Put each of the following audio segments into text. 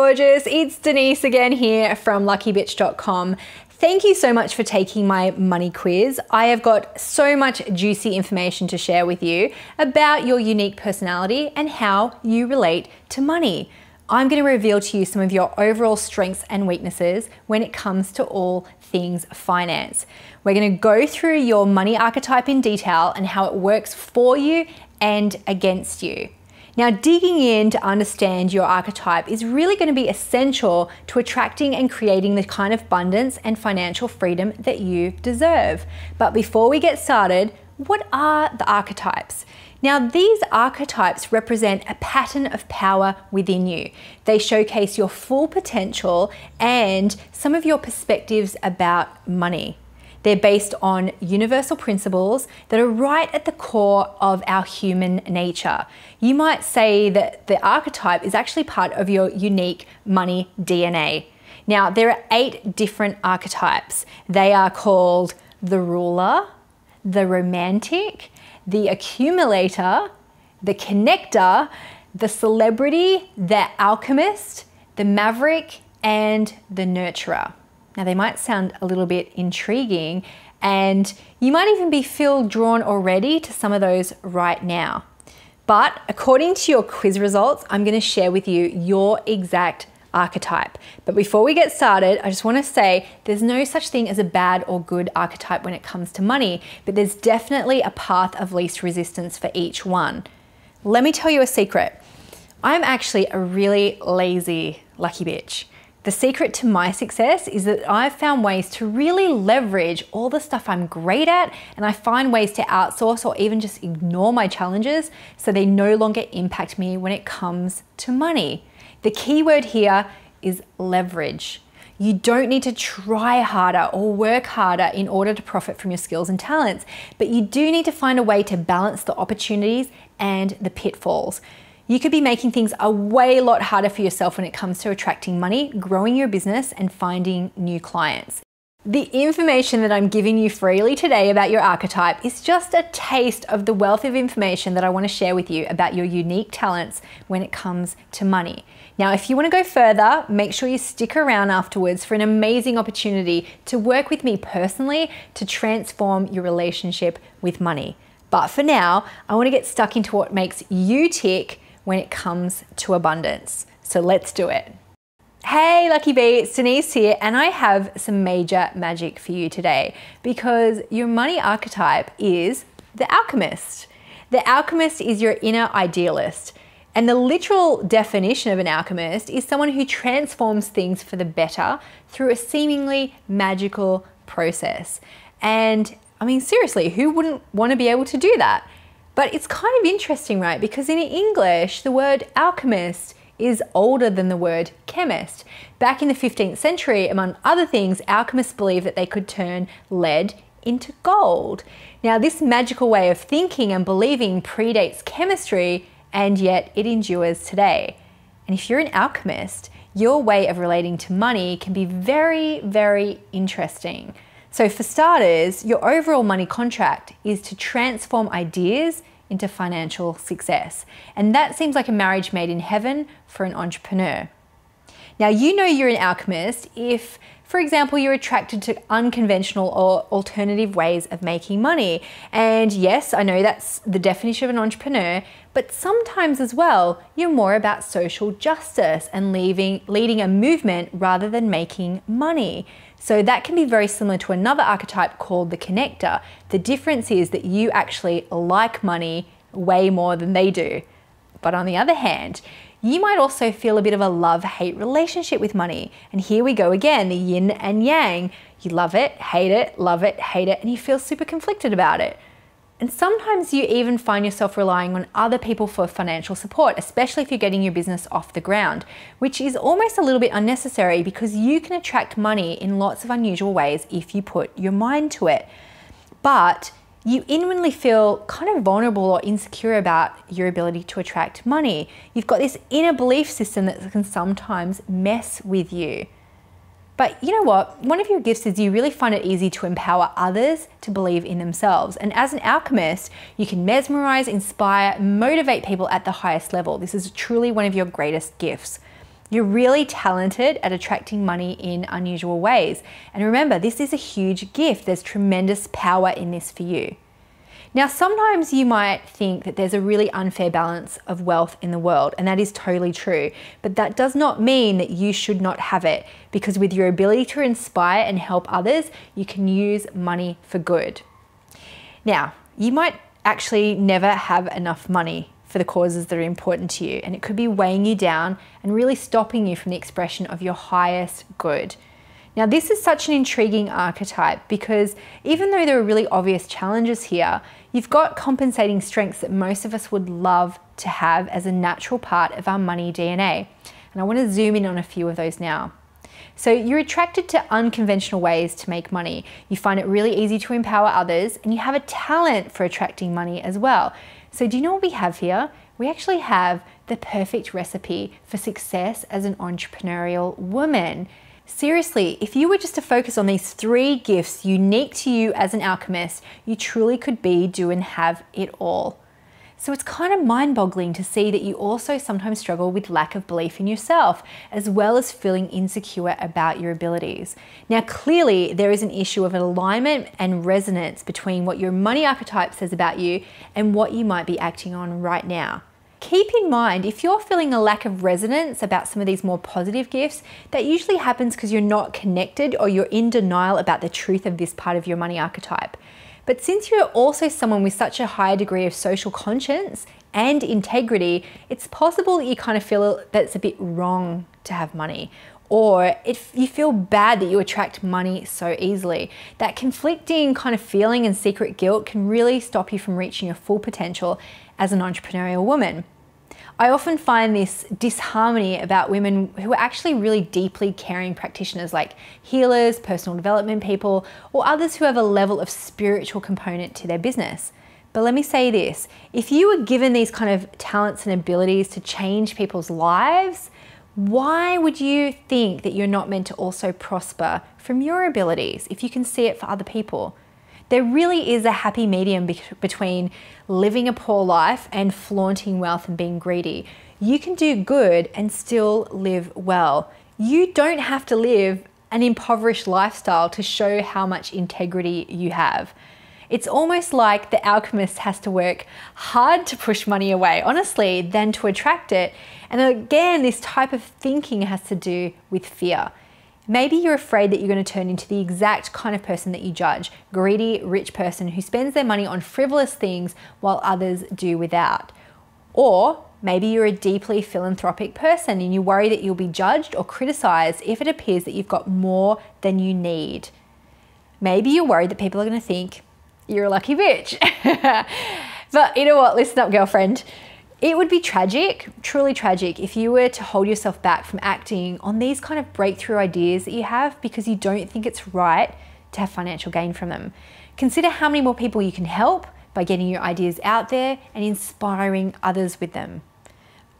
gorgeous. It's Denise again here from luckybitch.com. Thank you so much for taking my money quiz. I have got so much juicy information to share with you about your unique personality and how you relate to money. I'm going to reveal to you some of your overall strengths and weaknesses when it comes to all things finance. We're going to go through your money archetype in detail and how it works for you and against you. Now, digging in to understand your archetype is really going to be essential to attracting and creating the kind of abundance and financial freedom that you deserve. But before we get started, what are the archetypes? Now, these archetypes represent a pattern of power within you. They showcase your full potential and some of your perspectives about money. They're based on universal principles that are right at the core of our human nature. You might say that the archetype is actually part of your unique money DNA. Now, there are 8 different archetypes. They are called the ruler, the romantic, the accumulator, the connector, the celebrity, the alchemist, the maverick, and the nurturer. Now, they might sound a little bit intriguing, and you might even be drawn already to some of those right now. But according to your quiz results, I'm going to share with you your exact archetype. But before we get started, I just want to say there's no such thing as a bad or good archetype when it comes to money, but there's definitely a path of least resistance for each one. Let me tell you a secret. I'm actually a really lazy lucky bitch. The secret to my success is that I've found ways to really leverage all the stuff I'm great at, and I find ways to outsource or even just ignore my challenges so they no longer impact me when it comes to money. The key word here is leverage. You don't need to try harder or work harder in order to profit from your skills and talents, but you do need to find a way to balance the opportunities and the pitfalls. You could be making things a lot harder for yourself when it comes to attracting money, growing your business, and finding new clients. The information that I'm giving you freely today about your archetype is just a taste of the wealth of information that I want to share with you about your unique talents when it comes to money. Now, if you want to go further, make sure you stick around afterwards for an amazing opportunity to work with me personally to transform your relationship with money. But for now, I want to get stuck into what makes you tick when it comes to abundance. So let's do it. Hey Lucky Bee, it's Denise here, and I have some major magic for you today because your money archetype is the alchemist. The alchemist is your inner idealist, and the literal definition of an alchemist is someone who transforms things for the better through a seemingly magical process. And I mean, seriously, who wouldn't want to be able to do that? But it's kind of interesting, right? Because in English, the word alchemist is older than the word chemist. Back in the 15th century, among other things, alchemists believed that they could turn lead into gold. Now, this magical way of thinking and believing predates chemistry, and yet it endures today. And if you're an alchemist, your way of relating to money can be very, very interesting. So for starters, your overall money contract is to transform ideas into financial success. And that seems like a marriage made in heaven for an entrepreneur. Now, you know you're an alchemist if, for example, you're attracted to unconventional or alternative ways of making money. And yes, I know that's the definition of an entrepreneur, but sometimes as well, you're more about social justice and leading a movement rather than making money. So that can be very similar to another archetype called the connector. The difference is that you actually like money way more than they do. But on the other hand, you might also feel a bit of a love-hate relationship with money. And here we go again, the yin and yang. You love it, hate it, and you feel super conflicted about it. And sometimes you even find yourself relying on other people for financial support, especially if you're getting your business off the ground, which is almost a little bit unnecessary because you can attract money in lots of unusual ways if you put your mind to it. But you inwardly feel kind of vulnerable or insecure about your ability to attract money. You've got this inner belief system that can sometimes mess with you. But you know what? One of your gifts is you really find it easy to empower others to believe in themselves. And as an alchemist, you can mesmerize, inspire, motivate people at the highest level. This is truly one of your greatest gifts. You're really talented at attracting money in unusual ways. And remember, this is a huge gift. There's tremendous power in this for you. Now, sometimes you might think that there's a really unfair balance of wealth in the world, and that is totally true. But that does not mean that you should not have it, because with your ability to inspire and help others, you can use money for good. Now, you might actually never have enough money for the causes that are important to you, and it could be weighing you down and really stopping you from the expression of your highest good. Now, this is such an intriguing archetype because even though there are really obvious challenges here, you've got compensating strengths that most of us would love to have as a natural part of our money DNA. And I want to zoom in on a few of those now. So you're attracted to unconventional ways to make money. You find it really easy to empower others, and you have a talent for attracting money as well. So do you know what we have here? We actually have the perfect recipe for success as an entrepreneurial woman. Seriously, if you were just to focus on these 3 gifts unique to you as an alchemist, you truly could be, do, and have it all. So it's kind of mind-boggling to see that you also sometimes struggle with lack of belief in yourself, as well as feeling insecure about your abilities. Now, clearly there is an issue of alignment and resonance between what your money archetype says about you and what you might be acting on right now. Keep in mind, if you're feeling a lack of resonance about some of these more positive gifts, that usually happens because you're not connected or you're in denial about the truth of this part of your money archetype. But since you're also someone with such a high degree of social conscience and integrity, it's possible that you kind of feel that it's a bit wrong to have money, or if you feel bad that you attract money so easily. That conflicting kind of feeling and secret guilt can really stop you from reaching your full potential as an entrepreneurial woman. I often find this disharmony about women who are actually really deeply caring practitioners, like healers, personal development people, or others who have a level of spiritual component to their business. But let me say this, if you were given these kind of talents and abilities to change people's lives, why would you think that you're not meant to also prosper from your abilities if you can see it for other people? There really is a happy medium between living a poor life and flaunting wealth and being greedy. You can do good and still live well. You don't have to live an impoverished lifestyle to show how much integrity you have. It's almost like the alchemist has to work hard to push money away, honestly, than to attract it. And again, this type of thinking has to do with fear. Maybe you're afraid that you're going to turn into the exact kind of person that you judge, greedy, rich person who spends their money on frivolous things while others do without. Or maybe you're a deeply philanthropic person and you worry that you'll be judged or criticized if it appears that you've got more than you need. Maybe you're worried that people are going to think you're a lucky bitch. But you know what? Listen up, girlfriend. It would be tragic, truly tragic, if you were to hold yourself back from acting on these kind of breakthrough ideas that you have because you don't think it's right to have financial gain from them. Consider how many more people you can help by getting your ideas out there and inspiring others with them.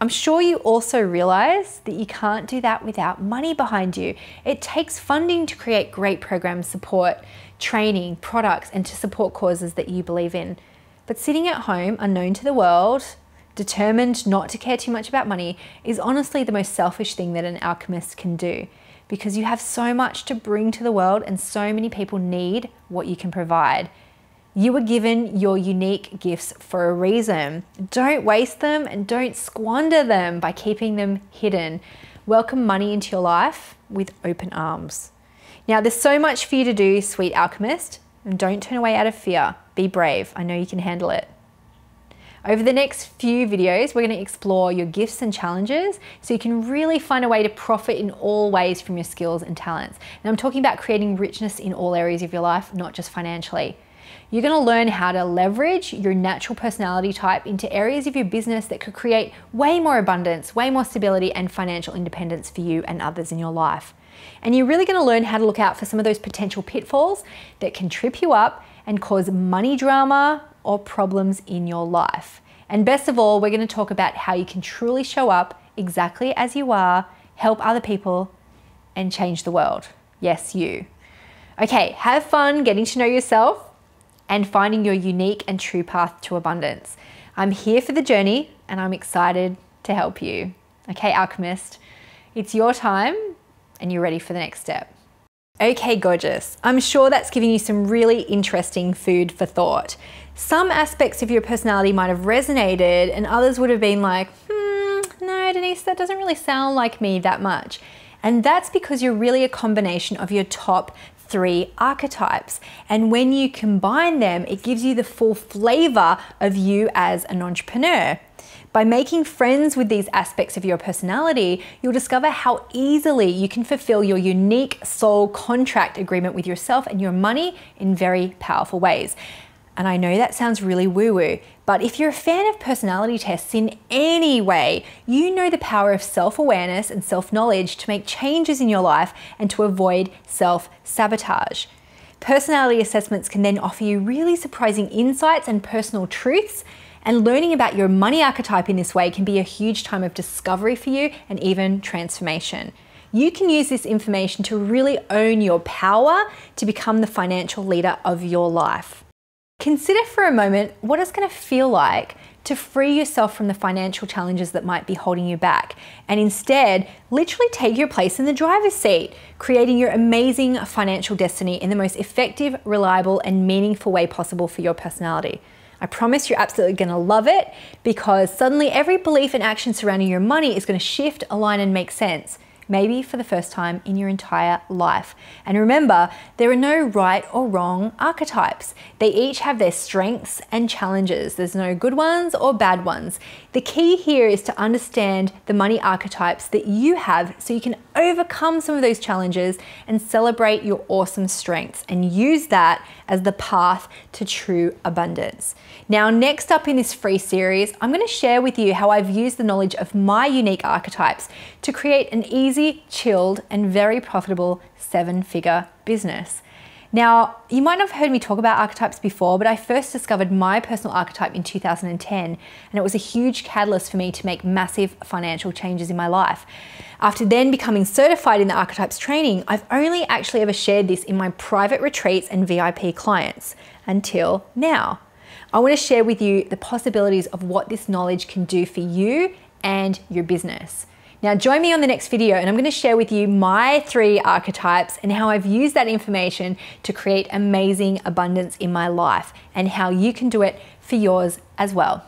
I'm sure you also realize that you can't do that without money behind you. It takes funding to create great programs, support, training, products, and to support causes that you believe in. But sitting at home, unknown to the world, determined not to care too much about money, is honestly the most selfish thing that an alchemist can do, because you have so much to bring to the world and so many people need what you can provide. You were given your unique gifts for a reason. Don't waste them and don't squander them by keeping them hidden. Welcome money into your life with open arms. Now, there's so much for you to do, sweet alchemist, and don't turn away out of fear. Be brave. I know you can handle it. Over the next few videos, we're going to explore your gifts and challenges so you can really find a way to profit in all ways from your skills and talents. And I'm talking about creating richness in all areas of your life, not just financially. You're going to learn how to leverage your natural personality type into areas of your business that could create way more abundance, way more stability, and financial independence for you and others in your life. And you're really going to learn how to look out for some of those potential pitfalls that can trip you up and cause money drama or problems in your life. And best of all, we're going to talk about how you can truly show up exactly as you are, help other people, and change the world. Yes, you. Okay, have fun getting to know yourself and finding your unique and true path to abundance. I'm here for the journey and I'm excited to help you. Okay, Alchemist, It's your time and you're ready for the next step. Okay, gorgeous. I'm sure that's giving you some really interesting food for thought. Some aspects of your personality might have resonated and others would have been like, no, Denise, that doesn't really sound like me that much. And that's because you're really a combination of your top 3 archetypes. And when you combine them, it gives you the full flavor of you as an entrepreneur. By making friends with these aspects of your personality, you'll discover how easily you can fulfill your unique soul contract agreement with yourself and your money in very powerful ways. And I know that sounds really woo-woo, but if you're a fan of personality tests in any way, you know the power of self-awareness and self-knowledge to make changes in your life and to avoid self-sabotage. Personality assessments can then offer you really surprising insights and personal truths, and learning about your money archetype in this way can be a huge time of discovery for you and even transformation. You can use this information to really own your power to become the financial leader of your life. Consider for a moment what it's going to feel like to free yourself from the financial challenges that might be holding you back and instead literally take your place in the driver's seat, creating your amazing financial destiny in the most effective, reliable, and meaningful way possible for your personality. I promise you're absolutely going to love it because suddenly every belief and action surrounding your money is going to shift, align, and make sense. Maybe for the first time in your entire life. And remember, there are no right or wrong archetypes. They each have their strengths and challenges. There's no good ones or bad ones. The key here is to understand the money archetypes that you have so you can overcome some of those challenges and celebrate your awesome strengths and use that as the path to true abundance. Now, next up in this free series, I'm going to share with you how I've used the knowledge of my unique archetypes to create an easy, chilled, and very profitable 7-figure business. Now, you might not have heard me talk about archetypes before, but I first discovered my personal archetype in 2010, and it was a huge catalyst for me to make massive financial changes in my life. After then becoming certified in the archetypes training, I've only actually ever shared this in my private retreats and VIP clients until now. I want to share with you the possibilities of what this knowledge can do for you and your business. Now join me on the next video and I'm going to share with you my 3 archetypes and how I've used that information to create amazing abundance in my life and how you can do it for yours as well.